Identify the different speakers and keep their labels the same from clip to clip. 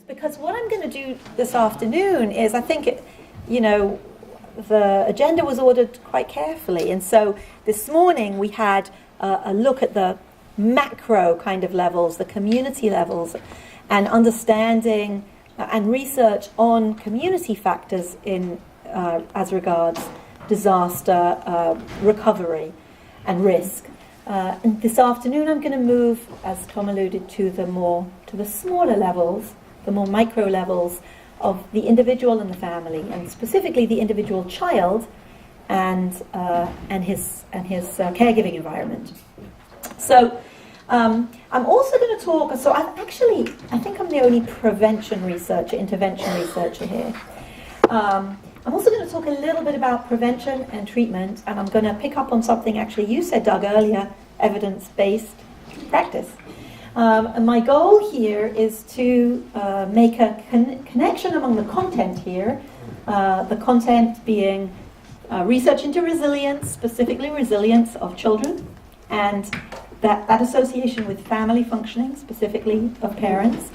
Speaker 1: Because what I'm going to do this afternoon is, I think, the agenda was ordered quite carefully. And so this morning we had a look at the macro kind of levels, the community levels, and understanding and research on community factors in as regards disaster recovery and risk. And this afternoon I'm going to move, as Tom alluded to, the smaller levels, the more micro levels of the individual and the family, and specifically the individual child and his caregiving environment. So I'm also going to talk. So I think I'm the only prevention researcher, intervention researcher here. I'm also going to talk a little bit about prevention and treatment, and I'm going to pick up on something actually you said, Doug, earlier: evidence-based practice. And my goal here is to make a connection among the content here, the content being research into resilience, specifically resilience of children, and that association with family functioning, specifically of parents,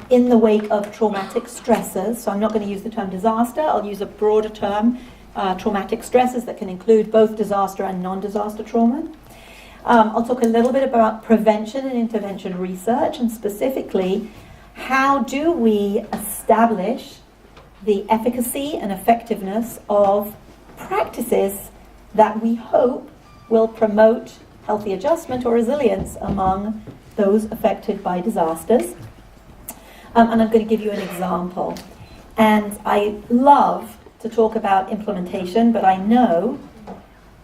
Speaker 1: in the wake of traumatic stressors. So I'm not going to use the term disaster, I'll use a broader term, traumatic stressors that can include both disaster and non-disaster trauma. I'll talk a little bit about prevention and intervention research, and specifically, how do we establish the efficacy and effectiveness of practices that we hope will promote healthy adjustment or resilience among those affected by disasters. And I'm going to give you an example. And I love to talk about implementation, but I know,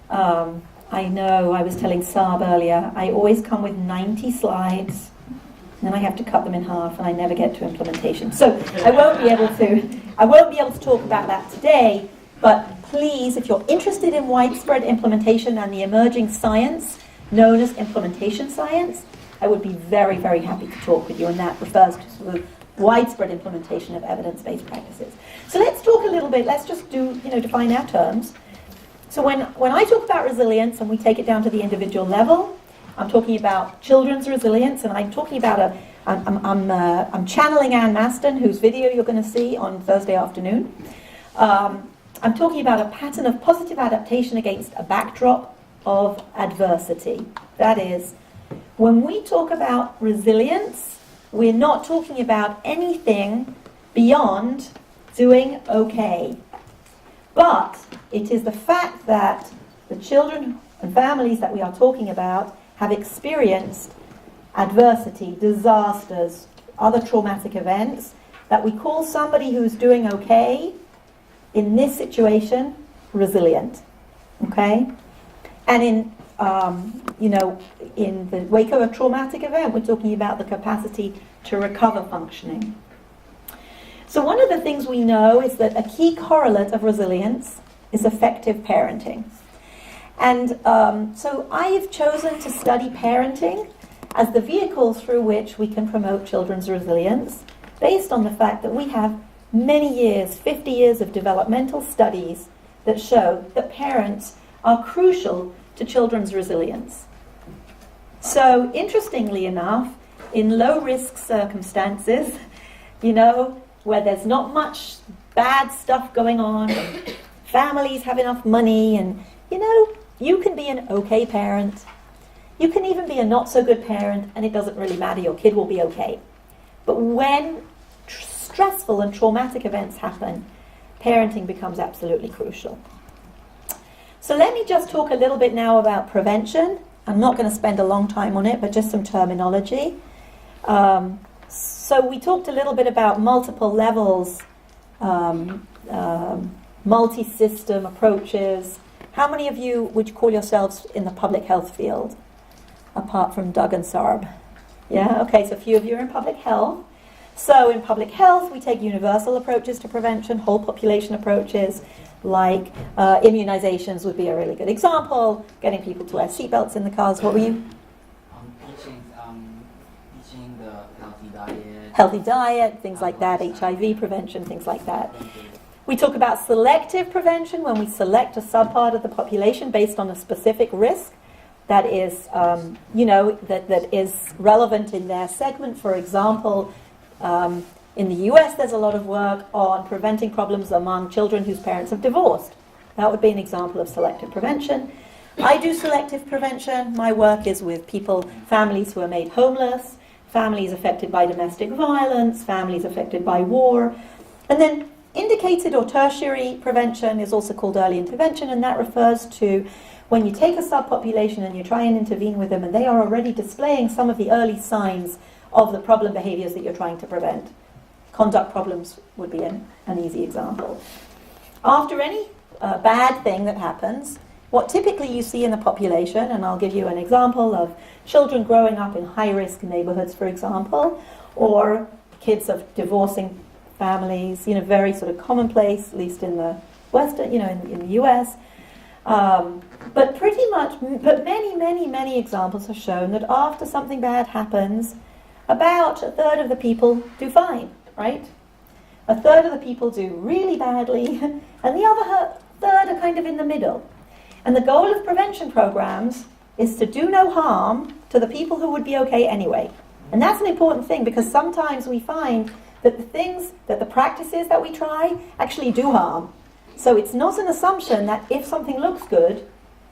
Speaker 1: I was telling Saab earlier, I always come with 90 slides, and then I have to cut them in half, and I never get to implementation. So I won't be able to talk about that today, but please, if you're interested in widespread implementation and the emerging science known as implementation science, I would be very, very happy to talk with you, and that refers to sort of widespread implementation of evidence-based practices. So let's talk a little bit, let's just define our terms. So when I talk about resilience and we take it down to the individual level, I'm talking about children's resilience, and I'm talking about I'm channeling Anne Maston, whose video you're going to see on Thursday afternoon. I'm talking about a pattern of positive adaptation against a backdrop of adversity. That is, when we talk about resilience, we're not talking about anything beyond doing okay. But it is the fact that the children and families that we are talking about have experienced adversity, disasters, other traumatic events, that we call somebody who's doing okay in this situation resilient. Okay? And in the wake of a traumatic event, we're talking about the capacity to recover functioning. So one of the things we know is that a key correlate of resilience is effective parenting. And so I've chosen to study parenting as the vehicle through which we can promote children's resilience, based on the fact that we have many years, 50 years of developmental studies that show that parents are crucial to children's resilience. So interestingly enough, in low-risk circumstances, where there's not much bad stuff going on, and families have enough money, and you can be an okay parent, you can even be a not so good parent, and it doesn't really matter, your kid will be okay. But when stressful and traumatic events happen, parenting becomes absolutely crucial. So let me just talk a little bit now about prevention. I'm not going to spend a long time on it, but just some terminology. So we talked a little bit about multiple levels, multi-system approaches. How many of you would call yourselves in the public health field, apart from Doug and Sarb? Yeah, okay, so a few of you are in public health. So in public health, we take universal approaches to prevention, whole population approaches, like immunizations would be a really good example, getting people to wear seatbelts in the cars. What were you?
Speaker 2: Teaching the healthy diet.
Speaker 1: Healthy diet, things like that, HIV prevention, things like that. We talk about selective prevention, when we select a subpart of the population based on a specific risk that is, that is relevant in their segment. For example, In the US, there's a lot of work on preventing problems among children whose parents have divorced. That would be an example of selective prevention. I do selective prevention. My work is with families who are made homeless, families affected by domestic violence, families affected by war. And then indicated or tertiary prevention is also called early intervention, and that refers to when you take a subpopulation and you try and intervene with them and they are already displaying some of the early signs of the problem behaviors that you're trying to prevent. Conduct problems would be an easy example. After any bad thing that happens, what typically you see in the population, and I'll give you an example of children growing up in high-risk neighborhoods, for example, or kids of divorcing families, very sort of commonplace, at least in the Western, in the US. But many examples have shown that after something bad happens, about a third of the people do fine, right? A third of the people do really badly, and the other third are kind of in the middle. And the goal of prevention programs is to do no harm to the people who would be okay anyway. And that's an important thing, because sometimes we find that the practices that we try actually do harm. So it's not an assumption that if something looks good,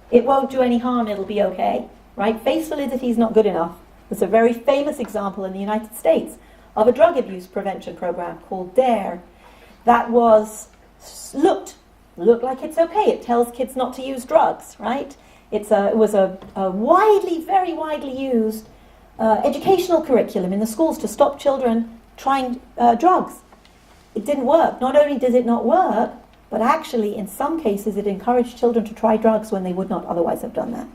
Speaker 1: it won't do any harm, it'll be okay, right? Face validity is not good enough. There's a very famous example in the United States of a drug abuse prevention program called DARE that looked like it's okay. It tells kids not to use drugs, right? It was a very widely used educational curriculum in the schools to stop children trying drugs. It didn't work. Not only did it not work, but actually in some cases it encouraged children to try drugs when they would not otherwise have done that.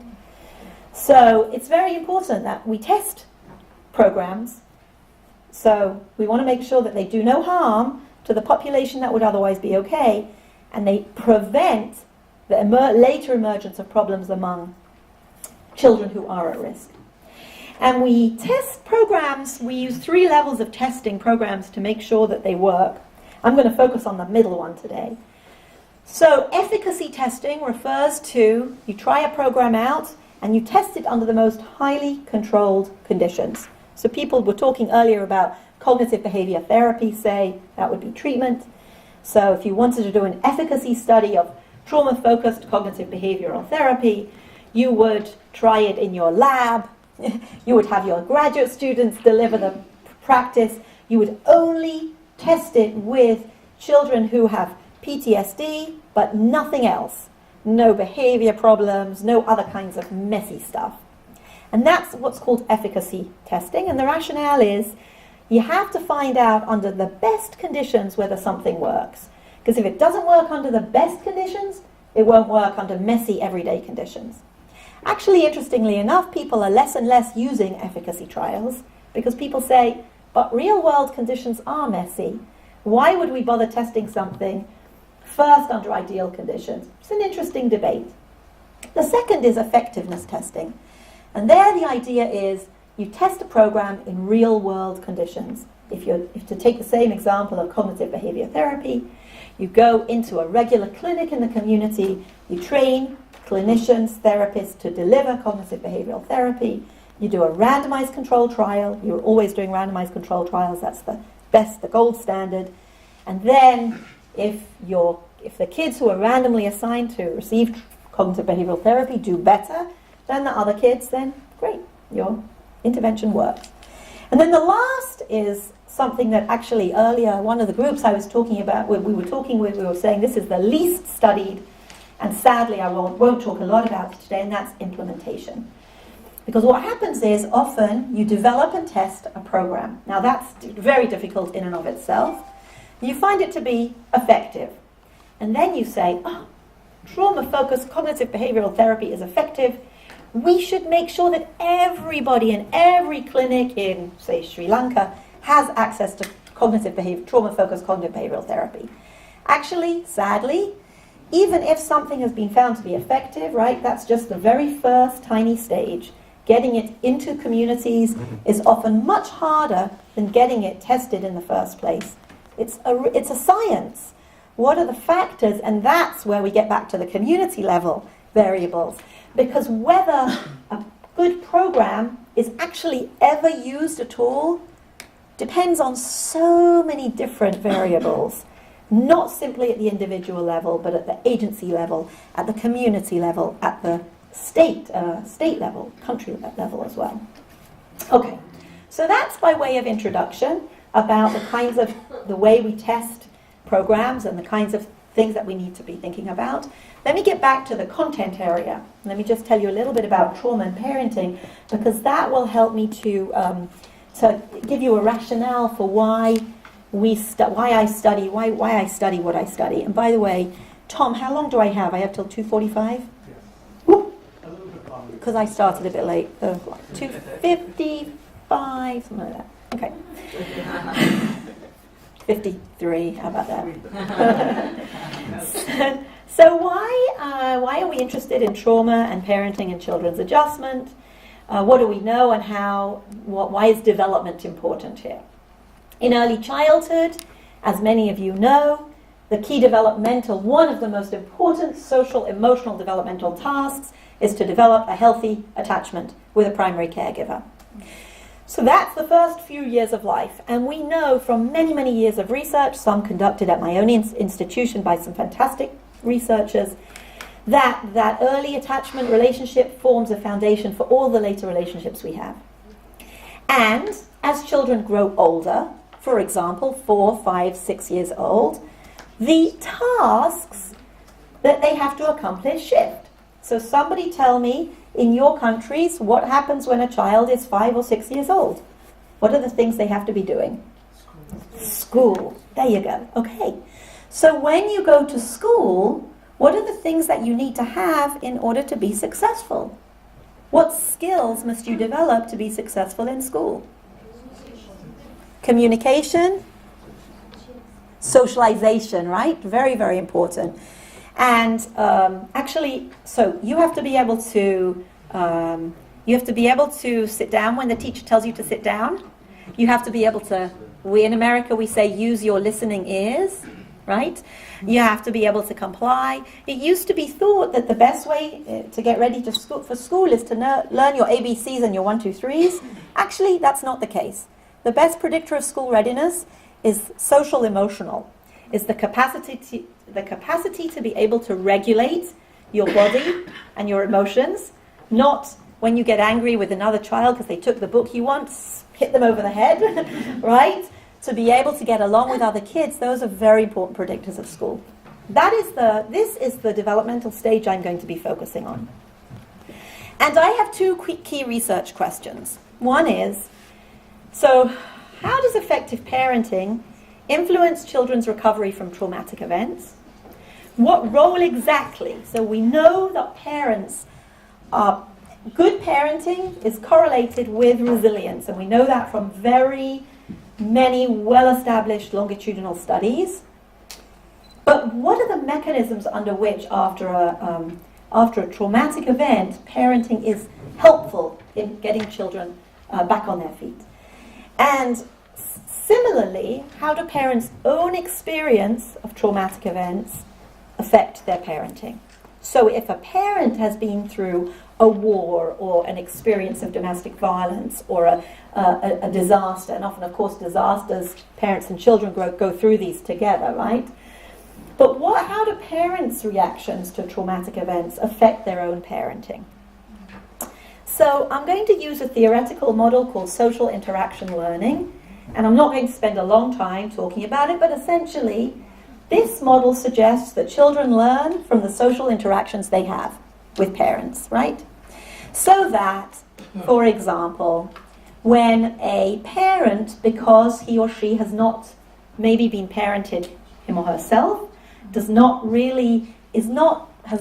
Speaker 1: So it's very important that we test programs. So we want to make sure that they do no harm to the population that would otherwise be okay, and they prevent the later emergence of problems among children who are at risk. And we test programs, we use 3 levels of testing programs to make sure that they work. I'm going to focus on the middle one today. So efficacy testing refers to you try a program out and you test it under the most highly controlled conditions. So people were talking earlier about cognitive behavior therapy, say, that would be treatment. So if you wanted to do an efficacy study of trauma-focused cognitive behavioral therapy, you would try it in your lab. You would have your graduate students deliver the practice. You would only test it with children who have PTSD, but nothing else. No behavior problems, no other kinds of messy stuff. And that's what's called efficacy testing. And the rationale is you have to find out under the best conditions whether something works. Because if it doesn't work under the best conditions, it won't work under messy everyday conditions. Actually, interestingly enough, people are less and less using efficacy trials because people say, but real-world conditions are messy. Why would we bother testing something first under ideal conditions? It's an interesting debate. The second is effectiveness testing. And there the idea is you test a program in real-world conditions. If to take the same example of cognitive behavior therapy, you go into a regular clinic in the community, you train clinicians, therapists to deliver cognitive behavioral therapy, you do a randomized control trial. You're always doing randomized control trials. That's the best, the gold standard. And then if the kids who are randomly assigned to receive cognitive behavioral therapy do better than the other kids, then great, your intervention works. And then the last is something that actually earlier, one of the groups I was talking about, we were saying this is the least studied, and sadly I won't talk a lot about it today, and that's implementation. Because what happens is often you develop and test a program. Now that's very difficult in and of itself. You find it to be effective. And then you say, trauma-focused cognitive behavioral therapy is effective. We should make sure that everybody in every clinic in, say, Sri Lanka has access to trauma-focused cognitive behavioral therapy. Actually, sadly, even if something has been found to be effective, right, that's just the very first tiny stage. Getting it into communities is often much harder than getting it tested in the first place. It's a science. What are the factors? And that's where we get back to the community level variables. Because whether a good program is actually ever used at all depends on so many different variables, not simply at the individual level, but at the agency level, at the community level, at the state level, country level as well. Okay, so that's by way of introduction about the way we test programs and the kinds of things that we need to be thinking about. Let me get back to the content area. Let me just tell you a little bit about trauma and parenting, because that will help me to give you a rationale for why I study what I study. And by the way, Tom, how long do I have? I have till 2:45?
Speaker 3: Yes.
Speaker 1: Because I started a bit late. 2:55, something like that. Okay. 53, how about that? So why are we interested in trauma and parenting and children's adjustment? What do we know, and why is development important here? In early childhood, as many of you know, the key one of the most important social, emotional developmental tasks is to develop a healthy attachment with a primary caregiver. So that's the first few years of life, and we know from many, many years of research, some conducted at my own institution by some fantastic researchers, that early attachment relationship forms a foundation for all the later relationships we have. And as children grow older, for example, 4, 5, 6 years old, the tasks that they have to accomplish shift. So somebody tell me, in your countries, what happens when a child is 5 or 6 years old? What are the things they have to be doing? School. There you go. Okay. So when you go to school, what are the things that you need to have in order to be successful? What skills must you develop to be successful in school? Communication, socialization, right? Very, very important. And actually, so you have to be able to sit down when the teacher tells you to sit down. You have to be able to, in America we say use your listening ears, right? You have to be able to comply. It used to be thought that the best way to get ready for school is to learn your ABCs and your 1, 2, 3s. Actually, that's not the case. The best predictor of school readiness is social emotional, is the capacity to be able to regulate your body and your emotions, not when you get angry with another child because they took the book you want, hit them over the head, right? To be able to get along with other kids, those are very important predictors of school. This is the developmental stage I'm going to be focusing on. And I have 2 key research questions. One is, so how does effective parenting influence children's recovery from traumatic events? What role exactly? So we know that good parenting is correlated with resilience, and we know that from very many well-established longitudinal studies. But what are the mechanisms under which, after a traumatic event, parenting is helpful in getting children back on their feet? And similarly, how do parents' own experience of traumatic events affect their parenting? So if a parent has been through a war or an experience of domestic violence or a disaster, and often, of course, disasters, parents and children go through these together, right? But how do parents' reactions to traumatic events affect their own parenting? So I'm going to use a theoretical model called social interaction learning, and I'm not going to spend a long time talking about it, but essentially this model suggests that children learn from the social interactions they have with parents, right? So that, for example, when a parent, because he or she has not maybe been parented him or herself, has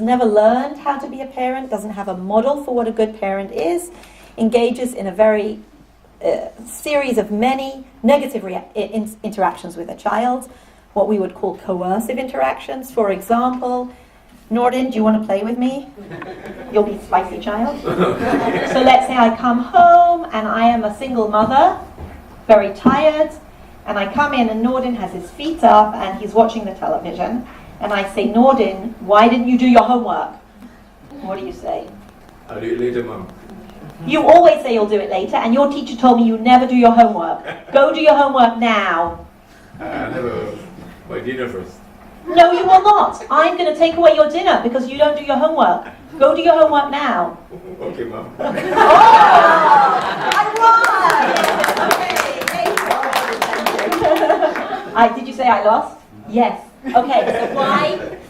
Speaker 1: never learned how to be a parent, doesn't have a model for what a good parent is, engages in a very series of many negative interactions with a child, what we would call coercive interactions. For example, Norden, do you want to play with me? You'll be spicy child. So let's say I come home and I am a single mother, very tired, and I come in and Norden has his feet up and he's watching the television, and I say, Norden, why didn't you do your homework? What do you say?
Speaker 3: I'll do it later, Mom.
Speaker 1: You always say you'll do it later, and your teacher told me you never do your homework. Go do your homework now.
Speaker 3: I have my dinner first.
Speaker 1: No, you will not. I'm going to take away your dinner because you don't do your homework. Go do your homework now.
Speaker 3: Okay, Mom.
Speaker 1: Oh, I won! Did you say I lost? Yes. Okay, so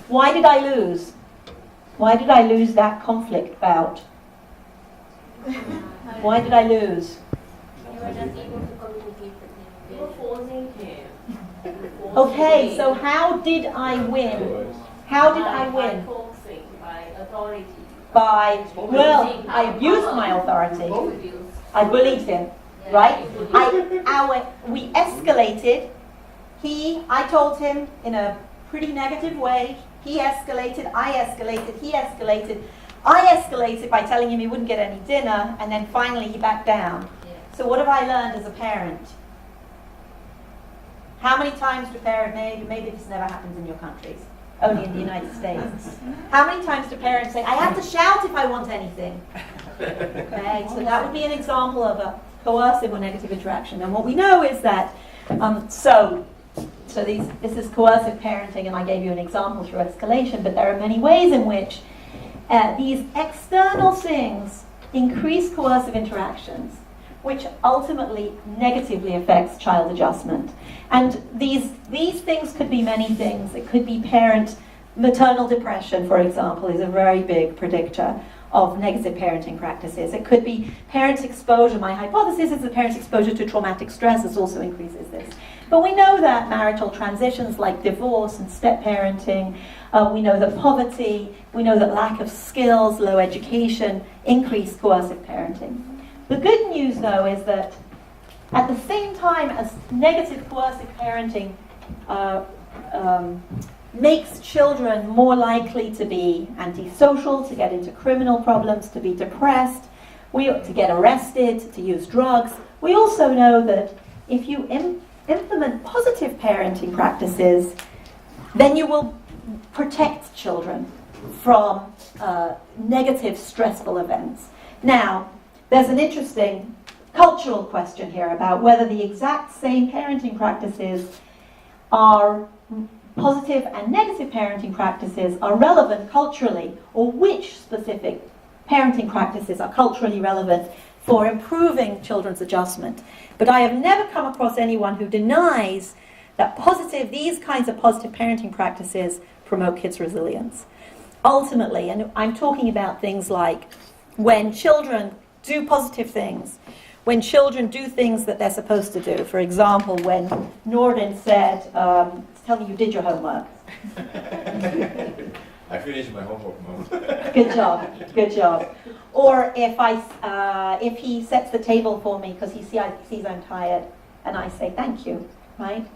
Speaker 1: why did I lose? Why did I lose that conflict bout? Why did I lose?
Speaker 4: You were not able to communicate with him. You were forcing him.
Speaker 1: Okay, so how did I win? How did I win?
Speaker 4: By coaxing, by authority.
Speaker 1: Well, I abused my authority. I bullied him, right? We escalated. I told him in a pretty negative way. He escalated, I escalated, he escalated. I escalated by telling him he wouldn't get any dinner, and then finally he backed down. So what have I learned as a parent? How many times do parents, maybe this never happens in your countries, only in the United States. How many times do parents say, I have to shout if I want anything? Okay, so that would be an example of a coercive or negative interaction. And what we know is that, this is coercive parenting, and I gave you an example through escalation, but there are many ways in which these external things increase coercive interactions, which ultimately negatively affects child adjustment. And these things could be many things. It could be maternal depression, for example, is a very big predictor of negative parenting practices. It could be parents' exposure. My hypothesis is that parents' exposure to traumatic stresses also increases this. But we know that marital transitions like divorce and step-parenting, we know that poverty, we know that lack of skills, low education, increase coercive parenting. The good news, though, is that at the same time as negative coercive parenting makes children more likely to be antisocial, to get into criminal problems, to be depressed, to get arrested, to use drugs, we also know that if you implement positive parenting practices, then you will protect children from negative, stressful events. Now, there's an interesting cultural question here about whether the exact same parenting practices are positive and negative parenting practices are relevant culturally, or which specific parenting practices are culturally relevant for improving children's adjustment. But I have never come across anyone who denies that these kinds of positive parenting practices promote kids' resilience. Ultimately, and I'm talking about things like when children do positive things, when children do things that they're supposed to do. For example, when Norden said, tell me you did your homework.
Speaker 3: I finished my homework, Mom.
Speaker 1: Good job. Or if he sets the table for me because he sees I'm tired, and I say thank you, right?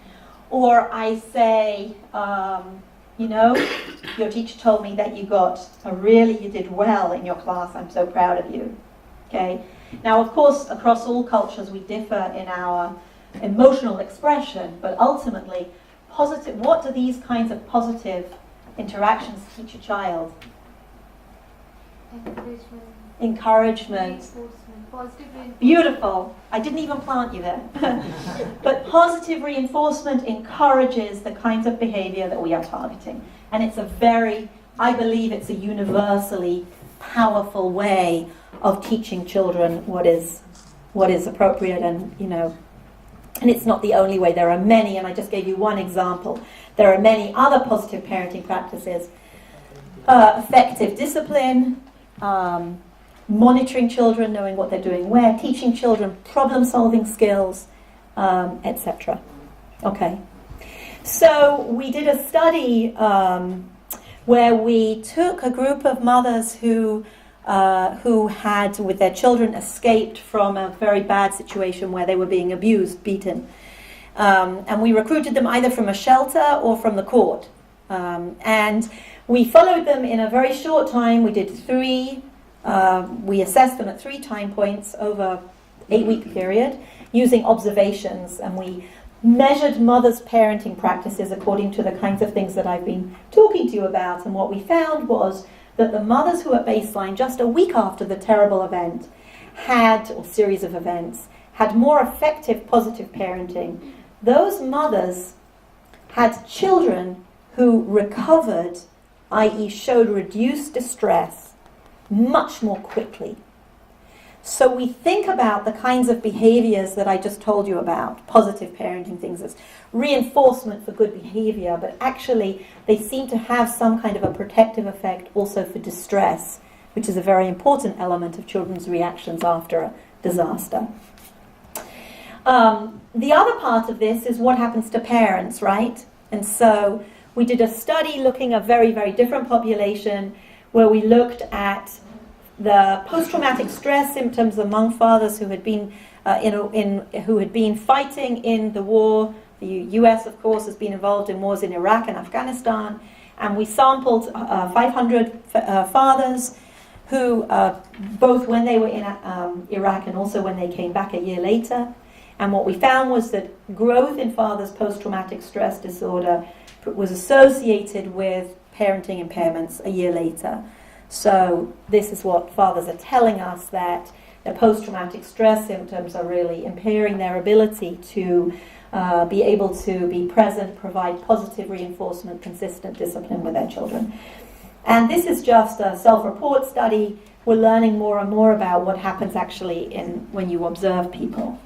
Speaker 1: Or I say, your teacher told me that you did well in your class. I'm so proud of you. Okay. Now, of course, across all cultures, we differ in our emotional expression, but ultimately, what do these kinds of positive interactions teach a child? Encouragement.
Speaker 4: Positive.
Speaker 1: Beautiful. I didn't even plant you there. But positive reinforcement encourages the kinds of behavior that we are targeting. And I believe it's a universally powerful way of teaching children what is appropriate, and it's not the only way. There are many, and I just gave you one example. There are many other positive parenting practices. Effective discipline, monitoring children, knowing what they're doing where, teaching children problem-solving skills, etc. Okay. So we did a study where we took a group of mothers who had, with their children, escaped from a very bad situation where they were being abused, beaten. And we recruited them either from a shelter or from the court. And we followed them in a very short time. We did we assessed them at 3 time points over 8-week period using observations, and we measured mothers' parenting practices according to the kinds of things that I've been talking to you about. And what we found was that the mothers who at baseline, just a week after the terrible event, had, or series of events, had more effective positive parenting, those mothers had children who recovered, i.e. showed reduced distress, much more quickly. So we think about the kinds of behaviors that I just told you about, positive parenting things as reinforcement for good behavior, but actually they seem to have some kind of a protective effect also for distress, which is a very important element of children's reactions after a disaster. The other part of this is what happens to parents, right? And so we did a study looking at a very, very different population where we looked at the post-traumatic stress symptoms among fathers who had been fighting in the war. The U.S., of course, has been involved in wars in Iraq and Afghanistan, and we sampled 500 fathers who, both when they were in Iraq and also when they came back a year later. And what we found was that growth in fathers' post-traumatic stress disorder was associated with parenting impairments a year later. So this is what fathers are telling us, that their post-traumatic stress symptoms are really impairing their ability to be able to be present, provide positive reinforcement, consistent discipline with their children. And this is just a self-report study. We're learning more and more about what happens actually when you observe people.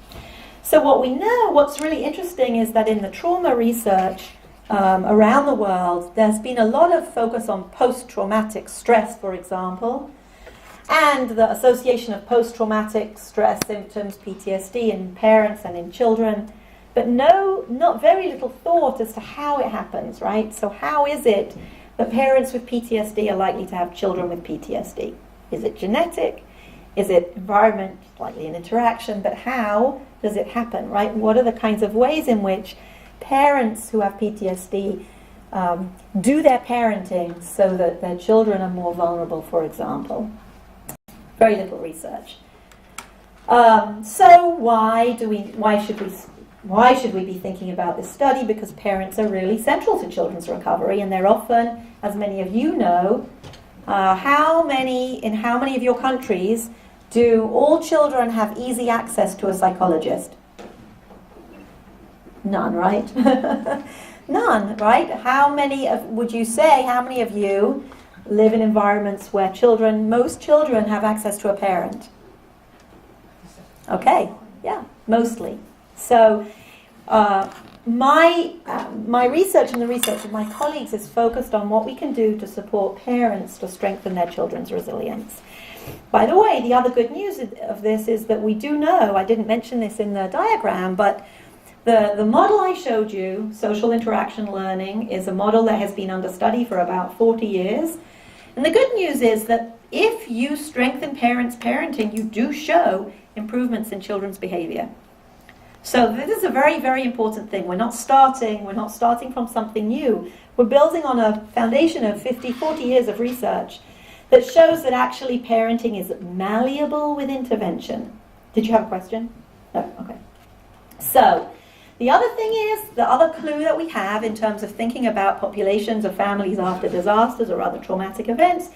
Speaker 1: So what we know, what's really interesting is that in the trauma research around the world, there's been a lot of focus on post-traumatic stress, for example, and the association of post-traumatic stress symptoms, PTSD, in parents and in children, but not very little thought as to how it happens, right? So how is it that parents with PTSD are likely to have children with PTSD? Is it genetic? Is it environment, likely an interaction? But how does it happen, right? What are the kinds of ways in which parents who have PTSD do their parenting so that their children are more vulnerable, for example? Very little research. So why should we be thinking about this study? Because parents are really central to children's recovery, and they're often, as many of you know, in how many of your countries do all children have easy access to a psychologist? None, right? None, right? How many of you live in environments where most children have access to a parent? Okay, yeah, mostly. So my research and the research of my colleagues is focused on what we can do to support parents to strengthen their children's resilience. By the way, the other good news of this is that we do know, I didn't mention this in the diagram, but the model I showed you, social interaction learning, is a model that has been under study for about 40 years. And the good news is that if you strengthen parents' parenting, you do show improvements in children's behavior. So this is a very, very important thing. We're not starting from something new. We're building on a foundation of 40 years of research that shows that actually parenting is malleable with intervention. Did you have a question? No? Okay. So the other thing is, the other clue that we have in terms of thinking about populations of families after disasters or other traumatic events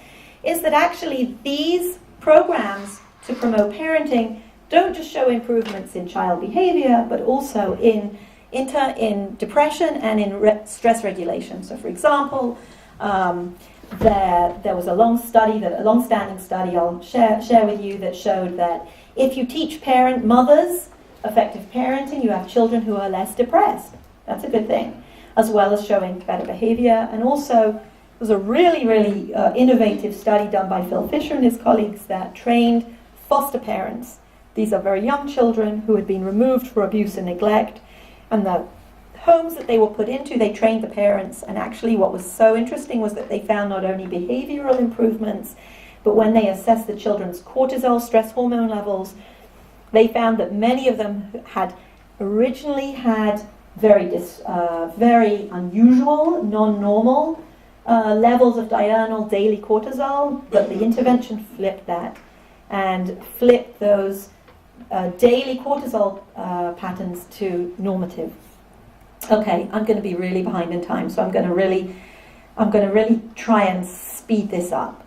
Speaker 1: is that actually these programs to promote parenting don't just show improvements in child behavior, but also in depression and in stress regulation. So, for example, there was a long-standing study I'll share with you that showed that if you teach mothers effective parenting, you have children who are less depressed. That's a good thing, as well as showing better behavior. And also, there was a really, really innovative study done by Phil Fisher and his colleagues that trained foster parents. These are very young children who had been removed for abuse and neglect, and the homes that they were put into, they trained the parents. And actually what was so interesting was that they found not only behavioral improvements, but when they assessed the children's cortisol, stress hormone levels, they found that many of them had originally had very unusual, non-normal levels of diurnal daily cortisol, but the intervention flipped that and flipped those daily cortisol patterns to normative. Okay, I'm going to be really behind in time, so I'm going to really try and speed this up.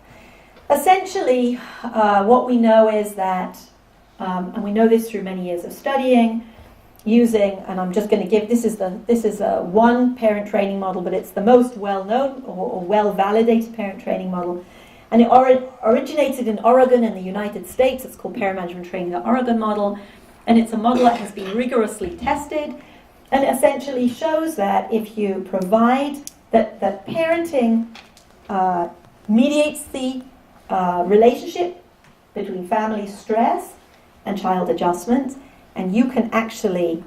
Speaker 1: Essentially, what we know is that and we know this through many years of studying, using, and I'm just going to give, this is a one parent training model, but it's the most well-known or well-validated parent training model. And it originated in Oregon in the United States. It's called Parent Management Training, the Oregon model. And it's a model that has been rigorously tested and essentially shows that if you provide, that parenting mediates the relationship between family stress and child adjustment, and you can actually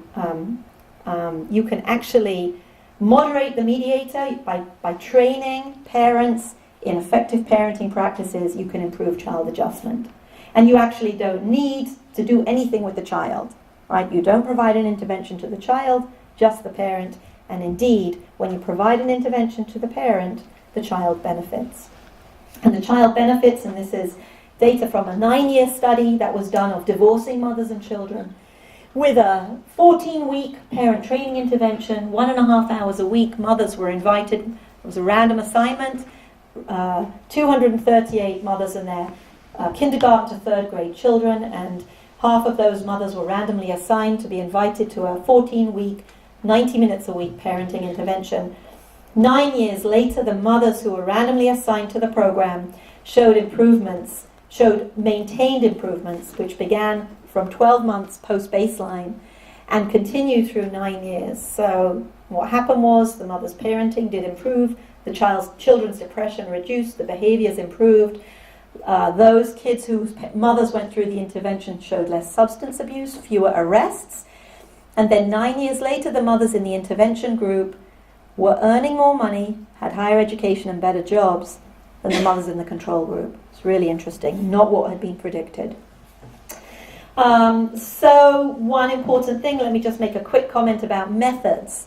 Speaker 1: moderate the mediator by training parents in effective parenting practices. You can improve child adjustment, and you actually don't need to do anything with the child, right? You don't provide an intervention to the child, just the parent, and indeed, when you provide an intervention to the parent, the child benefits. And the child benefits, and this is data from a 9-year study that was done of divorcing mothers and children, with a 14-week parent training intervention, 1.5 hours a week. Mothers were invited. It was a random assignment. 238 mothers and their kindergarten to third grade children, and half of those mothers were randomly assigned to be invited to a 14-week, 90 minutes a week parenting intervention. 9 years later, the mothers who were randomly assigned to the program showed maintained improvements, which began from 12 months post-baseline and continued through 9 years. So what happened was the mother's parenting did improve, the children's depression reduced, the behaviors improved. Those kids whose mothers went through the intervention showed less substance abuse, fewer arrests. And then 9 years later, the mothers in the intervention group were earning more money, had higher education and better jobs than the mothers in the control group. It's really interesting, not what had been predicted. So one important thing, let me just make a quick comment about methods.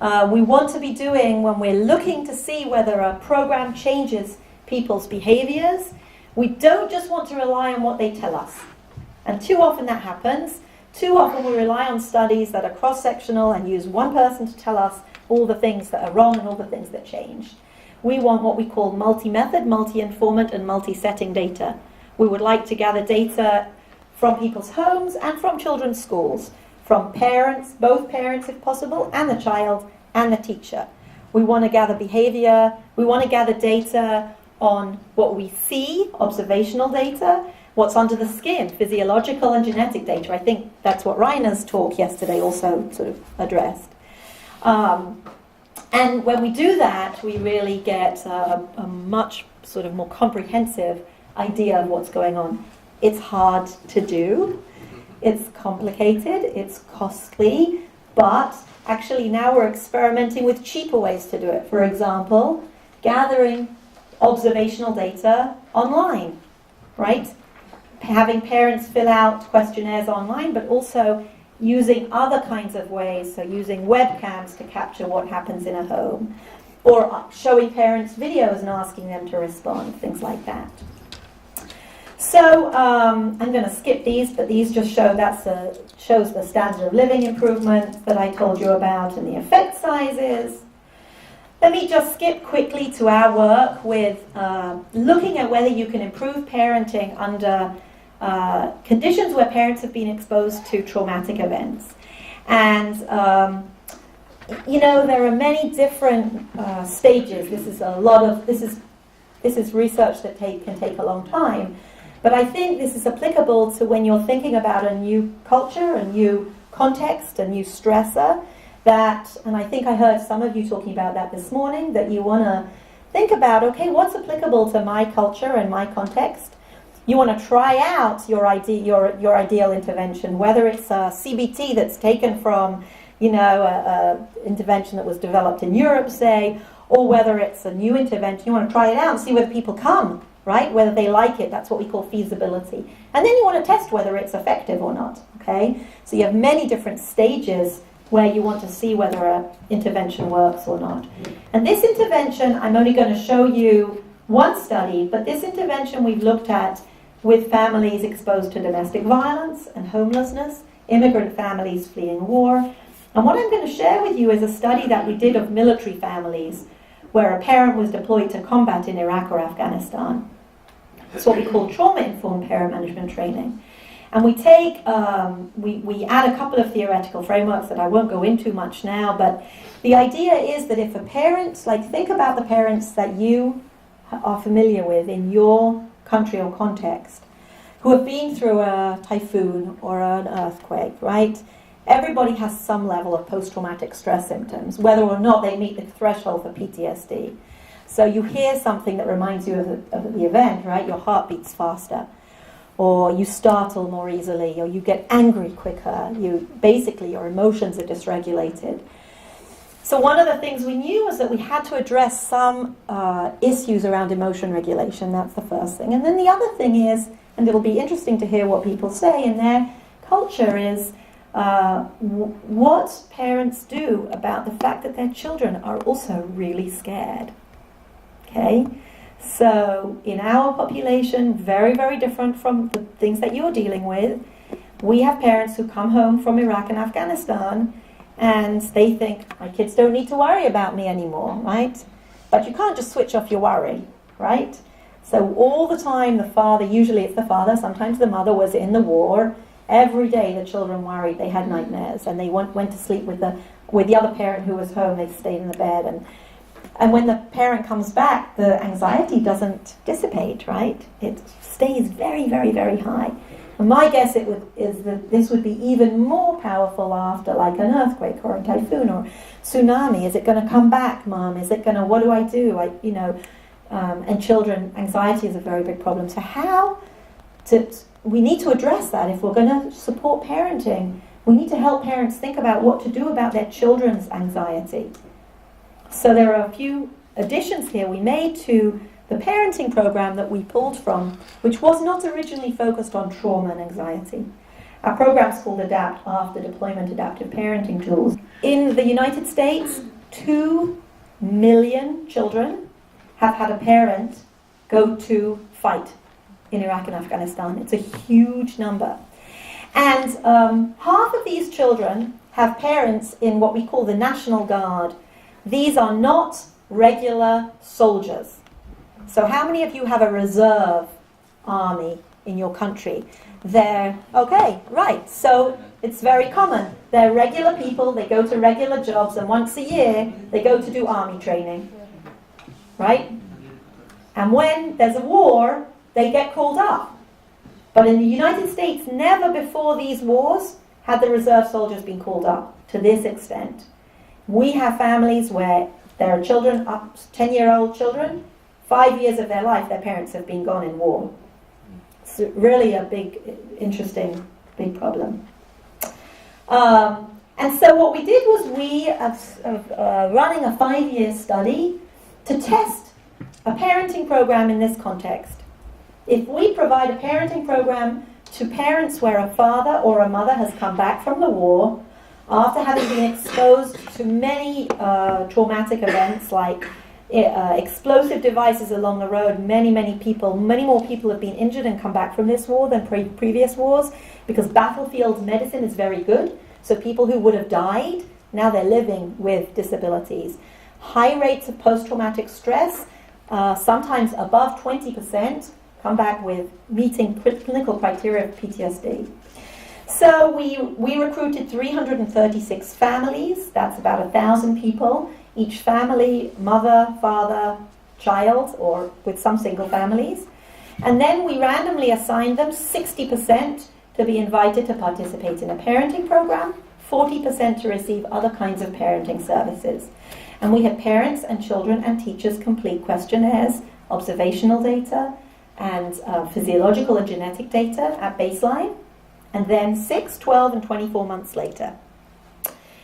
Speaker 1: We want to be doing, when we're looking to see whether a program changes people's behaviors, we don't just want to rely on what they tell us. And too often that happens. Too often we rely on studies that are cross-sectional and use one person to tell us all the things that are wrong and all the things that change. We want what we call multi-method, multi-informant, and multi-setting data. We would like to gather data from people's homes and from children's schools, from parents, both parents if possible, and the child and the teacher. We want to gather behavior, we want to gather data on what we see, observational data, what's under the skin, physiological and genetic data. I think that's what Reiner's talk yesterday also sort of addressed. And when we do that, we really get a much sort of more comprehensive idea of what's going on. It's hard to do, it's complicated, it's costly, but actually now we're experimenting with cheaper ways to do it. For example, gathering observational data online, right? Having parents fill out questionnaires online, but also using other kinds of ways, so using webcams to capture what happens in a home, or showing parents videos and asking them to respond, things like that. So I'm going to skip these, but these just show shows the standard of living improvement that I told you about and the effect sizes. Let me just skip quickly to our work with looking at whether you can improve parenting under conditions where parents have been exposed to traumatic events. And, there are many different stages. This is research that can take a long time. But I think this is applicable to when you're thinking about a new culture, a new context, a new stressor, and I think I heard some of you talking about that this morning, that you want to think about, okay, what's applicable to my culture and my context? You want to try out your ideal intervention, whether it's a CBT that's taken from, a intervention that was developed in Europe, say, or whether it's a new intervention. You want to try it out and see whether people come, right? Whether they like it. That's what we call feasibility. And then you want to test whether it's effective or not, okay? So you have many different stages where you want to see whether an intervention works or not. And this intervention, I'm only going to show you one study, but this intervention we've looked at with families exposed to domestic violence and homelessness, immigrant families fleeing war. And what I'm going to share with you is a study that we did of military families where a parent was deployed to combat in Iraq or Afghanistan. It's what we call trauma-informed parent management training. And we take, we add a couple of theoretical frameworks that I won't go into much now, but the idea is that if a parent, like think about the parents that you are familiar with in your country or context, who have been through a typhoon or an earthquake, right? Everybody has some level of post-traumatic stress symptoms, whether or not they meet the threshold for PTSD. So you hear something that reminds you of the event, right? Your heart beats faster, or you startle more easily, or you get angry quicker. Basically, your emotions are dysregulated. So one of the things we knew was that we had to address some issues around emotion regulation. That's the first thing. And then the other thing is, and it'll be interesting to hear what people say in their culture, is what parents do about the fact that their children are also really scared. Okay? So in our population, very, very different from the things that you're dealing with, we have parents who come home from Iraq and Afghanistan and they think, my kids don't need to worry about me anymore, right? But you can't just switch off your worry, right? So all the time the father, usually it's the father, sometimes the mother was in the war. Every day the children worried, they had nightmares, and they went to sleep with the other parent who was home. They stayed in the bed, and when the parent comes back, the anxiety doesn't dissipate, right? It stays very, very, very high. And my guess is that this would be even more powerful after like an earthquake or a typhoon or tsunami. Is it going to come back, Mom? Is it going to, what do I do? And children, anxiety is a very big problem. So we need to address that if we're going to support parenting. We need to help parents think about what to do about their children's anxiety. So there are a few additions here we made to the parenting program that we pulled from, which was not originally focused on trauma and anxiety. Our program's called ADAPT, After Deployment Adaptive Parenting Tools. In the United States, 2 million children have had a parent go to fight in Iraq and Afghanistan. It's a huge number. And half of these children have parents in what we call the National Guard. These are not regular soldiers. So how many of you have a reserve army in your country? Okay, right. So it's very common. They're regular people, they go to regular jobs, and once a year they go to do army training. Right? And when there's a war, they get called up. But in the United States, never before these wars had the reserve soldiers been called up to this extent. We have families where there are children, up 10-year-old children, 5 years of their life, their parents have been gone in war. It's really a big, interesting, big problem. And so what we did was we are running a 5-year study to test a parenting program in this context. If we provide a parenting program to parents where a father or a mother has come back from the war after having been exposed to many traumatic events like explosive devices along the road, many more people have been injured and come back from this war than previous wars, because battlefield medicine is very good. So people who would have died, now they're living with disabilities. High rates of post-traumatic stress, sometimes above 20%, come back with meeting clinical criteria of PTSD. So we recruited 336 families. That's about 1,000 people. Each family, mother, father, child, or with some single families. And then we randomly assigned them 60% to be invited to participate in a parenting program, 40% to receive other kinds of parenting services. And we had parents and children and teachers complete questionnaires, observational data, and physiological and genetic data at baseline, and then 6, 12, and 24 months later.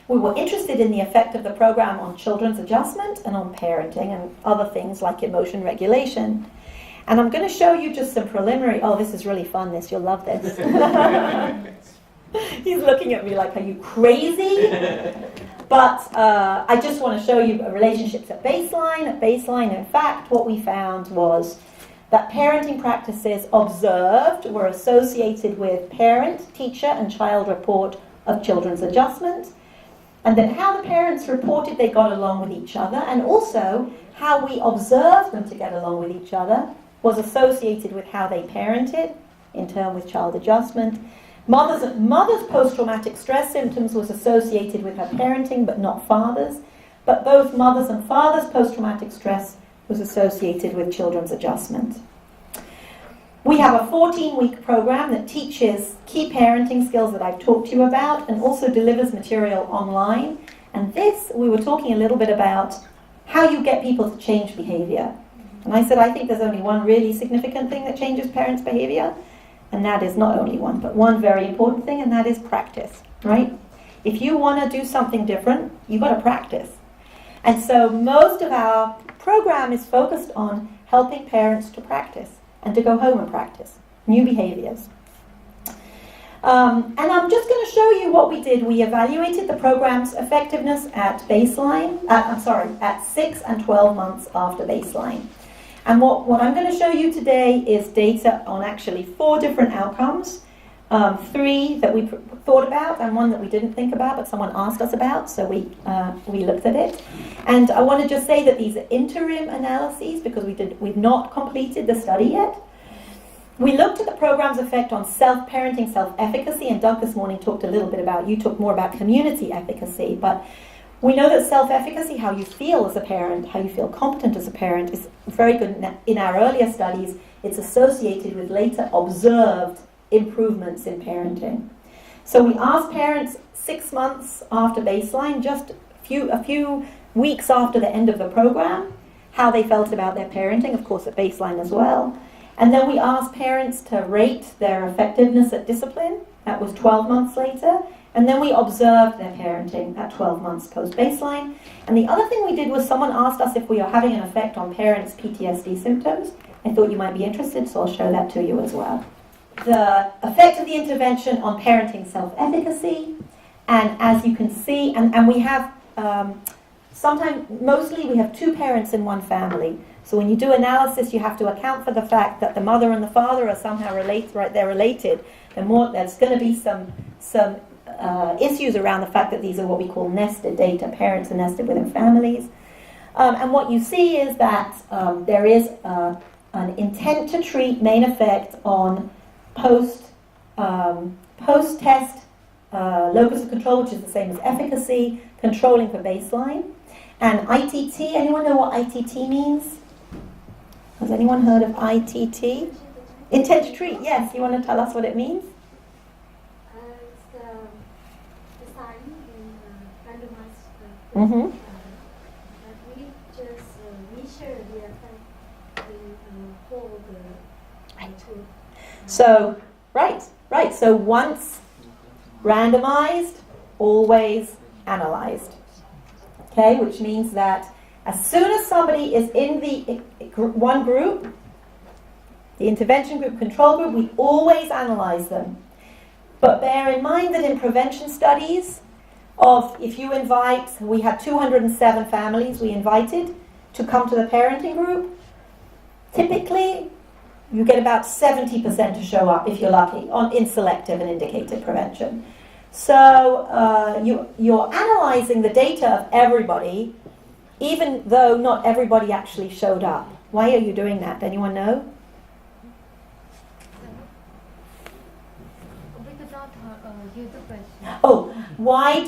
Speaker 1: We were interested in the effect of the program on children's adjustment and on parenting and other things like emotion regulation. And I'm going to show you just some preliminary... Oh, this is really fun, you'll love this. He's looking at me like, are you crazy? But I just want to show you relationships at baseline. At baseline, in fact, what we found was that parenting practices observed were associated with parent, teacher, and child report of children's adjustment, and then how the parents reported they got along with each other, and also how we observed them to get along with each other was associated with how they parented, in turn with child adjustment, Mother's post-traumatic stress symptoms was associated with her parenting, but not father's. But both mother's and father's post-traumatic stress was associated with children's adjustment. We have a 14-week program that teaches key parenting skills that I've talked to you about and also delivers material online. And this, we were talking a little bit about how you get people to change behavior. And I said, I think there's only one really significant thing that changes parents' behavior, and that is not only one, but one very important thing, and that is practice, right? If you want to do something different, you've got to practice. And so most of our program is focused on helping parents to practice and to go home and practice new behaviors. And I'm just going to show you what we did. We evaluated the program's effectiveness at baseline, at 6 and 12 months after baseline. And what I'm going to show you today is data on actually 4 different outcomes. 3 that we thought about and 1 that we didn't think about, but someone asked us about, so we looked at it. And I want to just say that these are interim analyses because we've not completed the study yet. We looked at the program's effect on self-parenting, self-efficacy, and Doug this morning talked a little bit about, you talked more about community efficacy, but we know that self-efficacy, how you feel as a parent, how you feel competent as a parent, is very good. In our earlier studies, it's associated with later observed improvements in parenting. So we asked parents 6 months after baseline, just a few weeks after the end of the program, how they felt about their parenting, of course at baseline as well. And then we asked parents to rate their effectiveness at discipline. That was 12 months later. And then we observed their parenting at 12 months post-baseline. And the other thing we did was someone asked us if we are having an effect on parents' PTSD symptoms. I thought you might be interested, so I'll show that to you as well. The effect of the intervention on parenting self-efficacy. And as you can see, and we have, mostly we have 2 parents in one family. So when you do analysis, you have to account for the fact that the mother and the father are somehow related, right? They're related. There's going to be some issues around the fact that these are what we call nested data. Parents are nested within families. And what you see is that there is an intent to treat main effect on post-test locus of control, which is the same as efficacy, controlling for baseline. And ITT, anyone know what ITT means? Has anyone heard of ITT? Intent to treat, yes. You want to tell us what it means?
Speaker 4: It's the sign in randomized
Speaker 1: Mm-hmm.
Speaker 4: that we just measure the effect in whole the two.
Speaker 1: So, right. So once randomized, always analyzed. Okay, which means that as soon as somebody is in the one group, the intervention group, control group, we always analyze them. But bear in mind that in prevention studies, we had 207 families we invited to come to the parenting group. Typically, you get about 70% to show up, if you're lucky, in selective and indicated prevention. So you're analyzing the data of everybody, even though not everybody actually showed up. Why are you doing that? Anyone know? Oh, why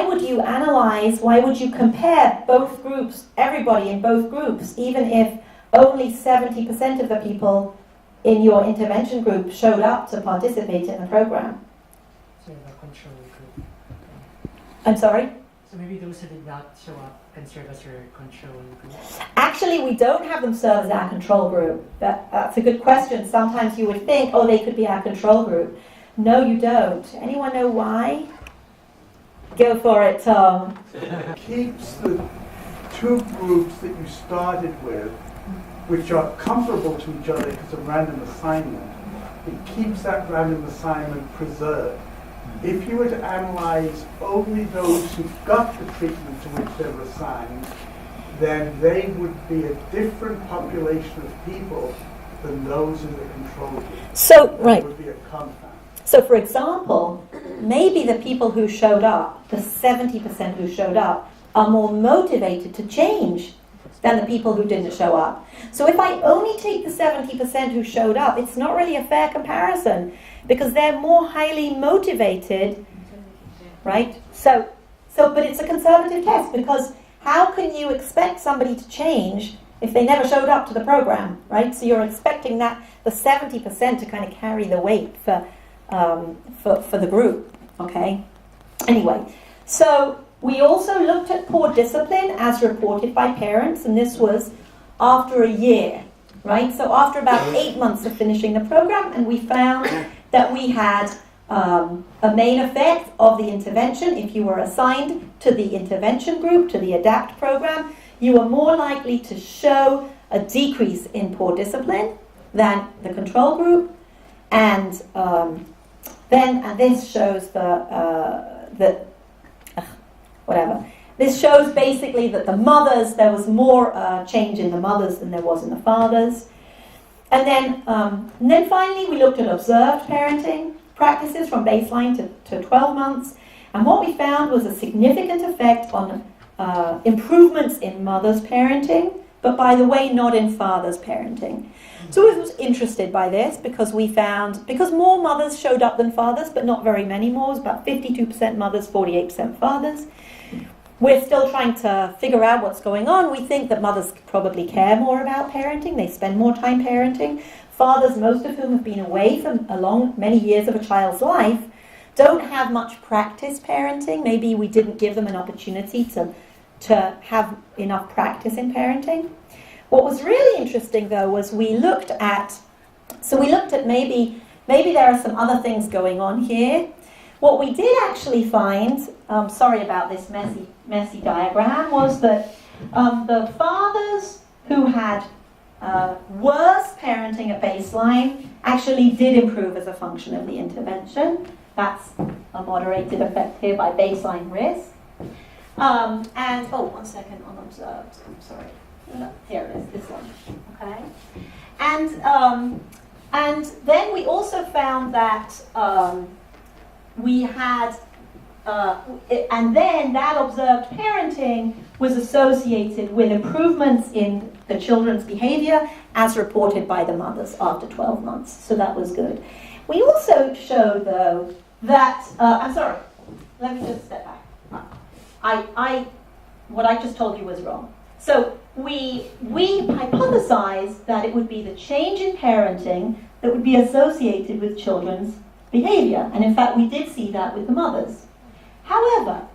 Speaker 1: would you analyze, why would you compare both groups, everybody in both groups, even if only 70% of the people in your intervention group showed up to participate in the program?
Speaker 5: So the control group.
Speaker 1: I'm sorry?
Speaker 5: So maybe those who did not show up can serve as your control group?
Speaker 1: Actually, we don't have them serve as our control group. That's a good question. Sometimes you would think, oh, they could be our control group. No, you don't. Anyone know why? Go for it, Tom.
Speaker 6: Keeps the 2 groups that you started with, which are comparable to each other because of random assignment, it keeps that random assignment preserved. If you were to analyze only those who got the treatment to which they were assigned, then they would be a different population of people than those in the control group.
Speaker 1: So,
Speaker 6: That
Speaker 1: right.
Speaker 6: would be a confound.
Speaker 1: So, for example, maybe the people who showed up, the 70% who showed up, are more motivated to change than the people who didn't show up. So if I only take the 70% who showed up, it's not really a fair comparison because they're more highly motivated, right? So, but it's a conservative test because how can you expect somebody to change if they never showed up to the program, right? So you're expecting that the 70% to kind of carry the weight for the group, okay? Anyway, so we also looked at poor discipline as reported by parents, and this was after a year, right? So after about 8 months of finishing the program, and we found that we had a main effect of the intervention. If you were assigned to the intervention group, to the ADAPT program, you were more likely to show a decrease in poor discipline than the control group, and this shows This shows basically that the mothers, there was more change in the mothers than there was in the fathers. And then finally we looked at observed parenting practices from baseline to 12 months. And what we found was a significant effect on improvements in mothers' parenting, but by the way, not in fathers' parenting. So I was interested by this because we found, because more mothers showed up than fathers, but not very many more, it was about 52% mothers, 48% fathers. We're still trying to figure out what's going on. We think that mothers probably care more about parenting. They spend more time parenting. Fathers, most of whom have been away for many years of a child's life, don't have much practice parenting. Maybe we didn't give them an opportunity to have enough practice in parenting. What was really interesting, though, was we looked at maybe there are some other things going on here. What we did actually find, sorry about this messy diagram, was that the fathers who had worse parenting at baseline actually did improve as a function of the intervention. That's a moderated effect here by baseline risk. One second, unobserved. I'm sorry. No, here it is, this one. Okay. And then we also found that we had, and then that observed parenting was associated with improvements in the children's behavior as reported by the mothers after 12 months. So that was good. We also showed, though, that, I'm sorry, let me just step back. What I just told you was wrong. So we hypothesized that it would be the change in parenting that would be associated with children's behavior. And in fact, we did see that with the mothers. However,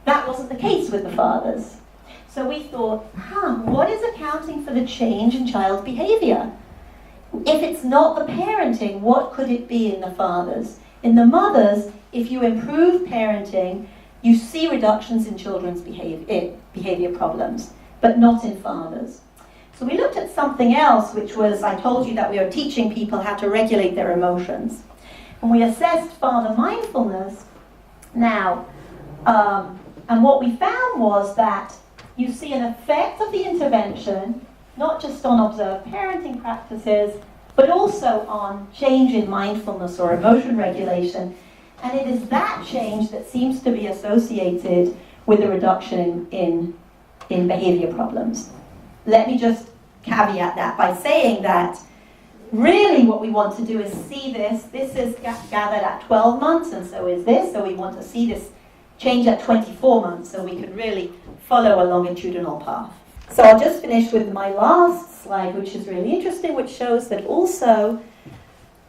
Speaker 1: that wasn't the case with the fathers. So we thought, what is accounting for the change in child's behavior? If it's not the parenting, what could it be in the fathers? In the mothers, if you improve parenting, you see reductions in children's behavior problems, but not in fathers. So we looked at something else, which was, I told you that we are teaching people how to regulate their emotions. And we assessed father mindfulness. Now, and what we found was that you see an effect of the intervention, not just on observed parenting practices, but also on change in mindfulness or emotion regulation. And it is that change that seems to be associated with a reduction in behavior problems. Let me just caveat that by saying that really what we want to do is see this. This is gathered at 12 months, and so is this. So we want to see this change at 24 months so we can really follow a longitudinal path. So I'll just finish with my last slide, which is really interesting, which shows that also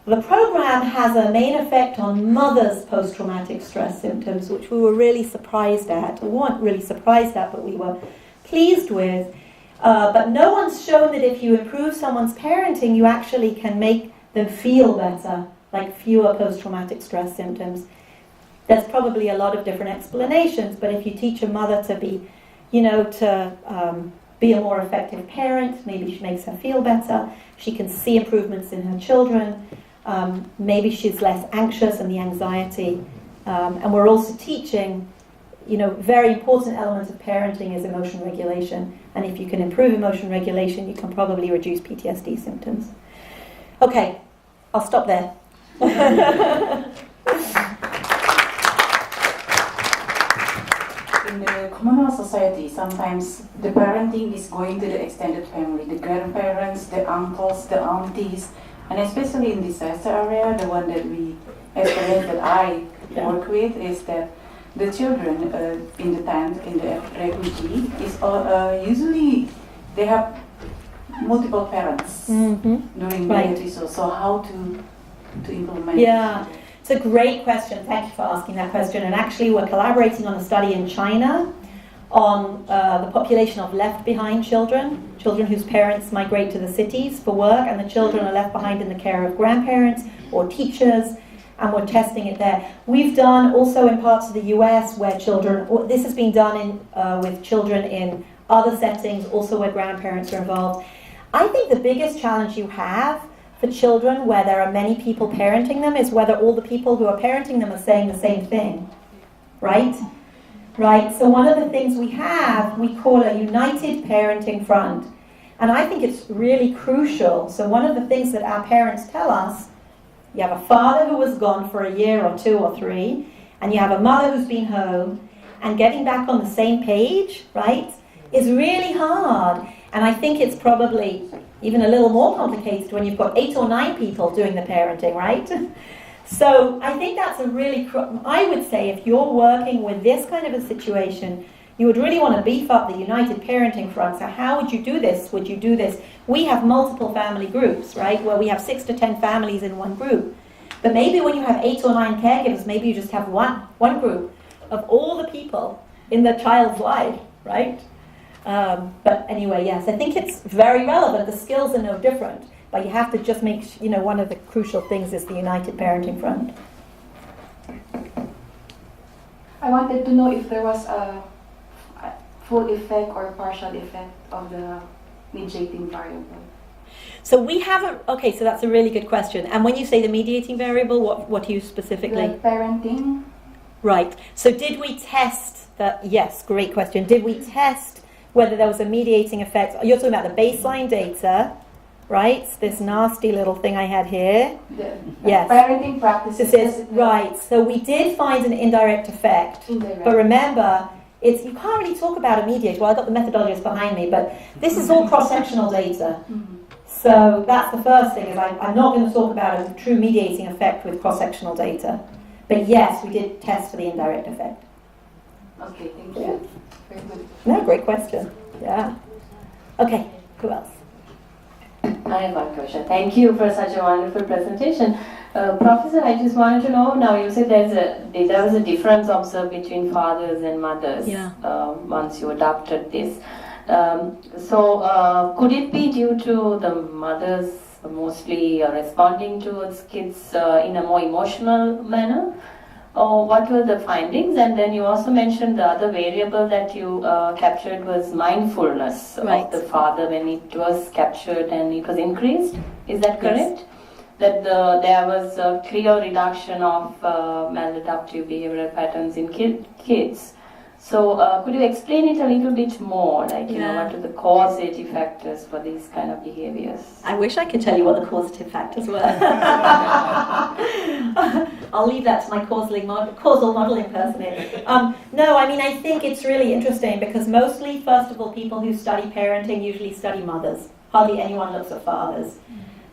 Speaker 1: the program has a main effect on mothers' post-traumatic stress symptoms, which we were really surprised at. We weren't really surprised at, but we were pleased with. But no one's shown that if you improve someone's parenting, you actually can make them feel better, like fewer post-traumatic stress symptoms. There's probably a lot of different explanations, but if you teach a mother to be, be a more effective parent, maybe she makes her feel better, she can see improvements in her children, maybe she's less anxious and the anxiety. And we're also teaching, very important element of parenting is emotion regulation. And if you can improve emotion regulation, you can probably reduce PTSD symptoms. Okay, I'll stop there.
Speaker 7: in the communal society, sometimes the parenting is going to the extended family, the grandparents, the uncles, the aunties, and especially in disaster area, the one that we experience that I work with is that the children in the tent, in the refugee, is usually they have multiple parents during the episode. So how to implement?
Speaker 1: Yeah. It's a great question. Thank you for asking that question. And actually, we're collaborating on a study in China on the population of left behind children whose parents migrate to the cities for work, and the children are left behind in the care of grandparents or teachers, and we're testing it there. We've done also in parts of the US where this has been done with children in other settings, also where grandparents are involved. I think the biggest challenge you have for children where there are many people parenting them is whether all the people who are parenting them are saying the same thing, right? Right, so one of the things we call a united parenting front. And I think it's really crucial. So one of the things that our parents tell us, you have a father who was gone for a year or 2 or 3, and you have a mother who's been home, and getting back on the same page, right, is really hard. And I think it's probably even a little more complicated when you've got 8 or 9 people doing the parenting, right? So I think that's a really, I would say if you're working with this kind of a situation, you would really want to beef up the United Parenting Front. So how would you do this? Would you do this? We have multiple family groups, right, where we have 6 to 10 families in one group. But maybe when you have 8 or 9 caregivers, maybe you just have one group of all the people in the child's life, right? But anyway, yes, I think it's very relevant. The skills are no different. But you have to just make, one of the crucial things is the United Parenting Front.
Speaker 7: I wanted to know if there was a full effect or partial effect of the mediating variable.
Speaker 1: So we haven't, so that's a really good question. And when you say the mediating variable, what do you specifically?
Speaker 7: The parenting.
Speaker 1: Right. So did we test that? Yes, great question. Did we test whether there was a mediating effect? You're talking about the baseline data, right? This nasty little thing I had here. Yes.
Speaker 7: Parenting practices.
Speaker 1: This is right. So we did find an indirect effect. But remember, you can't really talk about a mediator. Well, I've got the methodologists behind me, but this is all cross-sectional data. So that's the first thing, is I'm not going to talk about a true mediating effect with cross-sectional data. But yes, we did test for the indirect effect.
Speaker 7: Okay, thank you. Very good.
Speaker 1: No, great question. Yeah. Okay, who else?
Speaker 8: I have one question. Thank you for such a wonderful presentation. Professor, I just wanted to know, now you said there was a difference observed between fathers and mothers once you adopted this. So could it be due to the mothers mostly responding towards kids in a more emotional manner? Or what were the findings? And then you also mentioned the other variable that you captured was mindfulness of the father when it was captured and it was increased. Is that correct? Yes. That there was a clear reduction of maladaptive behavioral patterns in kids. So could you explain it a little bit more? Like, what are the causative factors for these kind of behaviors?
Speaker 1: I wish I could tell you what the causative factors were. I'll leave that to my causal modeling person here. No, I mean, I think it's really interesting because mostly, first of all, people who study parenting usually study mothers. Hardly anyone looks at fathers.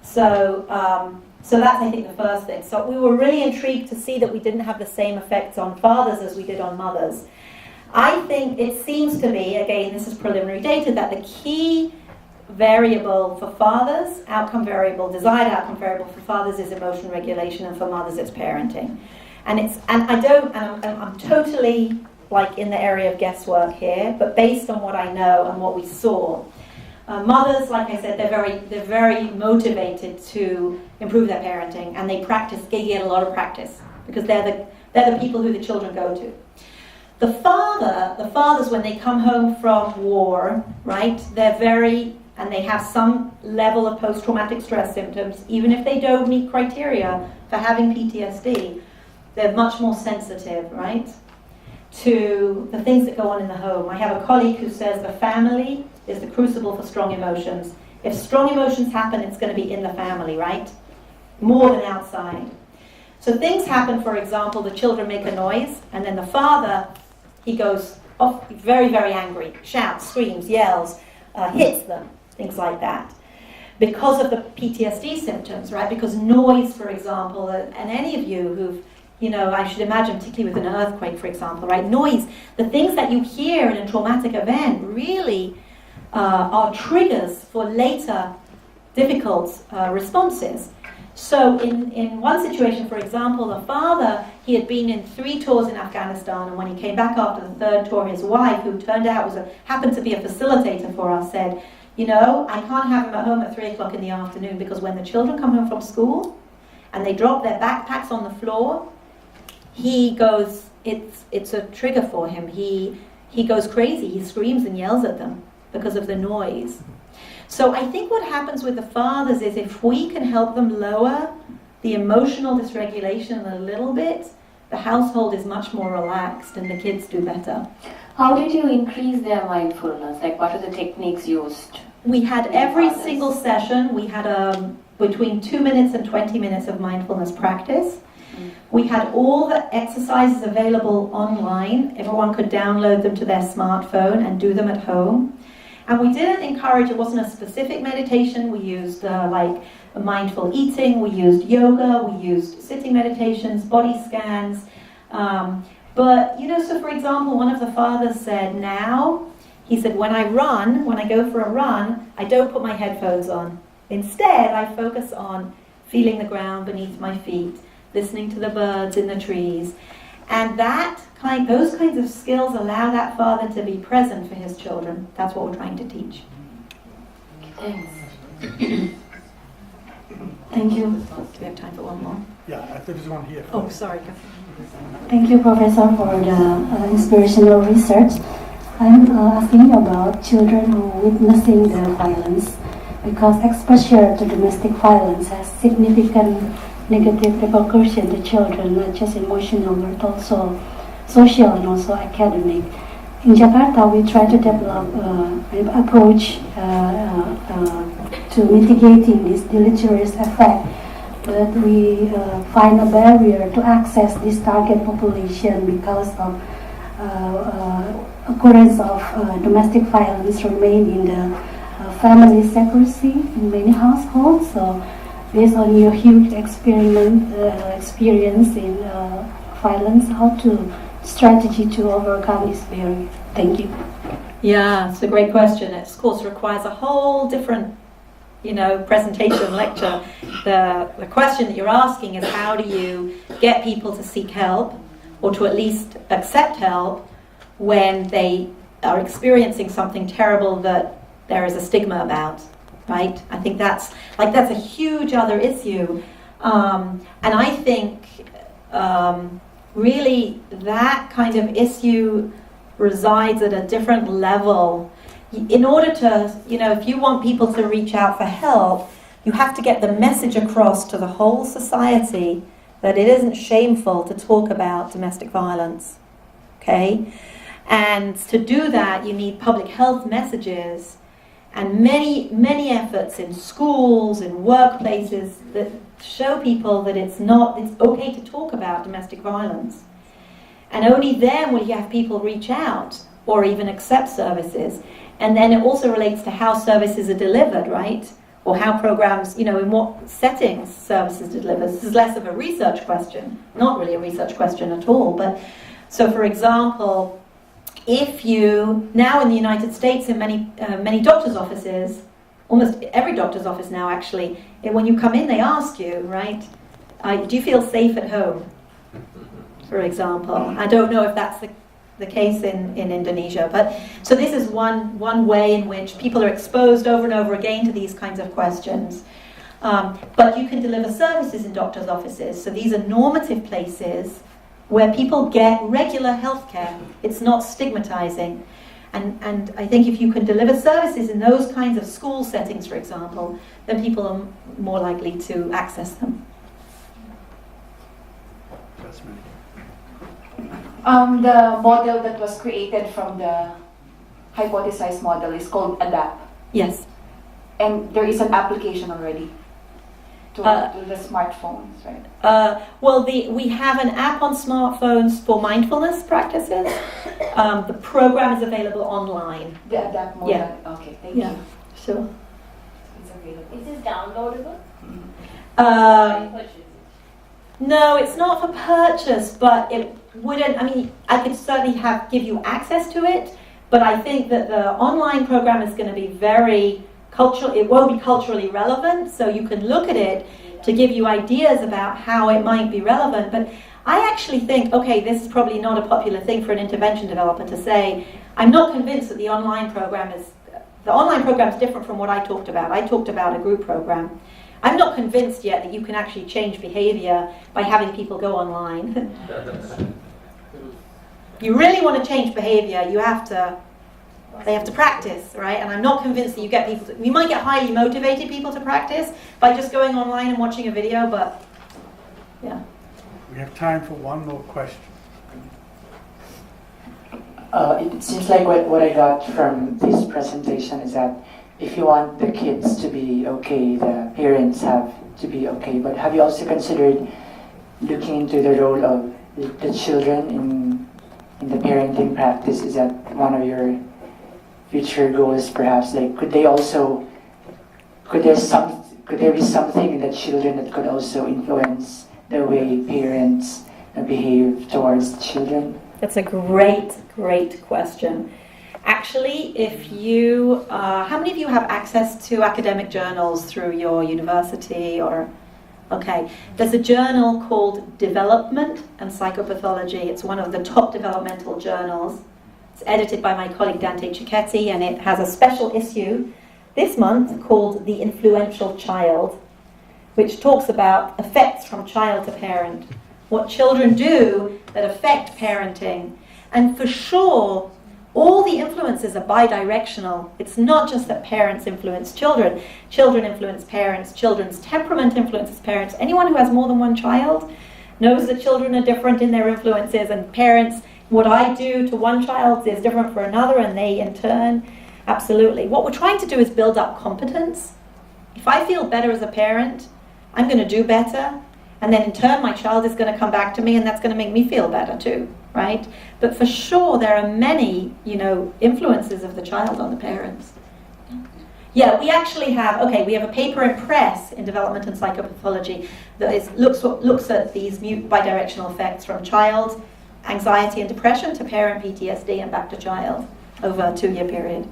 Speaker 1: So that's, I think, the first thing. So we were really intrigued to see that we didn't have the same effects on fathers as we did on mothers. I think it seems to be, again, this is preliminary data, that the key variable for fathers, desired outcome variable for fathers is emotion regulation, and for mothers it's parenting. I'm totally in the area of guesswork here, but based on what I know and what we saw, mothers, like I said, they're very motivated to improve their parenting, and they get a lot of practice because they're the people who the children go to. The fathers, when they come home from war, right, and they have some level of post-traumatic stress symptoms, even if they don't meet criteria for having PTSD, they're much more sensitive, right, to the things that go on in the home. I have a colleague who says the family is the crucible for strong emotions. If strong emotions happen, it's going to be in the family, right, more than outside. So things happen, for example, the children make a noise, and then the father, he goes very, very angry, shouts, screams, yells, hits them, things like that. Because of the PTSD symptoms, right? Because noise, for example, and any of you who've, I should imagine, particularly with an earthquake, for example, right? Noise, the things that you hear in a traumatic event really are triggers for later difficult responses. So in one situation, for example, the father, he had been in 3 tours in Afghanistan, and when he came back after the 3rd tour, his wife, who turned out happened to be a facilitator for us, said, I can't have him at home at 3 o'clock in the afternoon because when the children come home from school and they drop their backpacks on the floor, he goes, it's a trigger for him. He goes crazy. He screams and yells at them because of the noise. So I think what happens with the fathers is if we can help them lower the emotional dysregulation a little bit, the household is much more relaxed and the kids do better.
Speaker 8: How did you increase their mindfulness? Like, what are the techniques used?
Speaker 1: We had every single session, we had between 2 minutes and 20 minutes of mindfulness practice. We had all the exercises available online. Everyone could download them to their smartphone and do them at home. And we didn't encourage, it wasn't a specific meditation. We used like mindful eating, we used yoga, we used sitting meditations, body scans. But, so for example, one of the fathers said he said, when I go for a run, I don't put my headphones on. Instead, I focus on feeling the ground beneath my feet, listening to the birds in the trees. And those kinds of skills allow that father to be present for his children. That's what we're trying to teach.
Speaker 8: Thanks.
Speaker 7: Thank you.
Speaker 1: Do we have time for one more?
Speaker 6: Yeah, there's one here.
Speaker 1: Oh, sorry.
Speaker 9: Thank you, Professor, for the inspirational research. I'm asking you about children who are witnessing the violence, because exposure to domestic violence has significant negative repercussion to children, not just emotional, but also social and also academic. In Jakarta, we try to develop an approach to mitigating this deleterious effect, but we find a barrier to access this target population because of occurrence of domestic violence remain in the family secrecy in many households. So, based on your huge experience in violence, how to strategy to overcome this barrier? Thank you.
Speaker 1: Yeah, it's a great question. It, of course, requires a whole different, presentation, lecture. The question that you're asking is how do you get people to seek help or to at least accept help when they are experiencing something terrible that there is a stigma about, right? I think that's a huge other issue. And I think really that kind of issue resides at a different level. In order to, if you want people to reach out for help, you have to get the message across to the whole society that it isn't shameful to talk about domestic violence, okay? And to do that, you need public health messages and many, many efforts in schools, in workplaces that show people that it's okay to talk about domestic violence. And only then will you have people reach out or even accept services. And then it also relates to how services are delivered, right? Or how programs, in what settings services are delivered. This is less of a research question, not really a research question at all. But so, for example, if you, now in the United States, in many doctors' offices, almost every doctor's office now actually, when you come in they ask you, right, do you feel safe at home, for example. I don't know if that's the case in Indonesia, but so this is one way in which people are exposed over and over again to these kinds of questions. But you can deliver services in doctors' offices, so these are normative places where people get regular health care. It's not stigmatizing. And I think if you can deliver services in those kinds of school settings, for example, then people are more likely to access them.
Speaker 7: The model that was created from the hypothesized model is called ADAPT.
Speaker 1: Yes.
Speaker 7: And there is an application already. to the smartphones, right?
Speaker 1: Well, we have an app on smartphones for mindfulness practices. The program is available online.
Speaker 7: That more
Speaker 1: Yeah.
Speaker 7: Okay, thank
Speaker 1: Yeah.
Speaker 7: you.
Speaker 1: Sure.
Speaker 7: It's available.
Speaker 4: Is this downloadable?
Speaker 1: Um, No, it's not for purchase, but it wouldn't. I mean, I could certainly give you access to it, but I think that the online program is going to be very cultural. It won't be culturally relevant, so you can look at it to give you ideas about how it might be relevant. But I actually think, okay, this is probably not a popular thing for an intervention developer to say. I'm not convinced that the online program is different from what I talked about. I talked about a group program. I'm not convinced yet that you can actually change behavior by having people go online. You really want to change behavior, they have to practice, right? And I'm not convinced that you might get highly motivated people to practice by just going online and watching a video, but yeah.
Speaker 6: We have time for one more question.
Speaker 10: It seems like what I got from this presentation is that if you want the kids to be okay, the parents have to be okay. But have you also considered looking into the role of the children in the parenting practice? Is that one of your future goals, perhaps? Like, could there be something in the children that could also influence the way parents behave towards children?
Speaker 1: That's a great question. Actually, if you, how many of you have access to academic journals through your university or, okay, there's a journal called Development and Psychopathology. It's one of the top developmental journals. It's edited by my colleague Dante Cicchetti, and it has a special issue this month called The Influential Child, which talks about effects from child to parent, what children do that affect parenting. And for sure, all the influences are bidirectional. It's not just that parents influence children. Children influence parents. Children's temperament influences parents. Anyone who has more than one child knows that children are different in their influences, and parents, what I do to one child is different for another, and they in turn, absolutely. What we're trying to do is build up competence. If I feel better as a parent, I'm going to do better, and then in turn my child is going to come back to me, and that's going to make me feel better too, right? But for sure there are many, influences of the child on the parents. Yeah, we actually have, we have a paper in press in Development and Psychopathology that looks at these bidirectional effects from child anxiety and depression to parent PTSD and back to child over a 2-year period.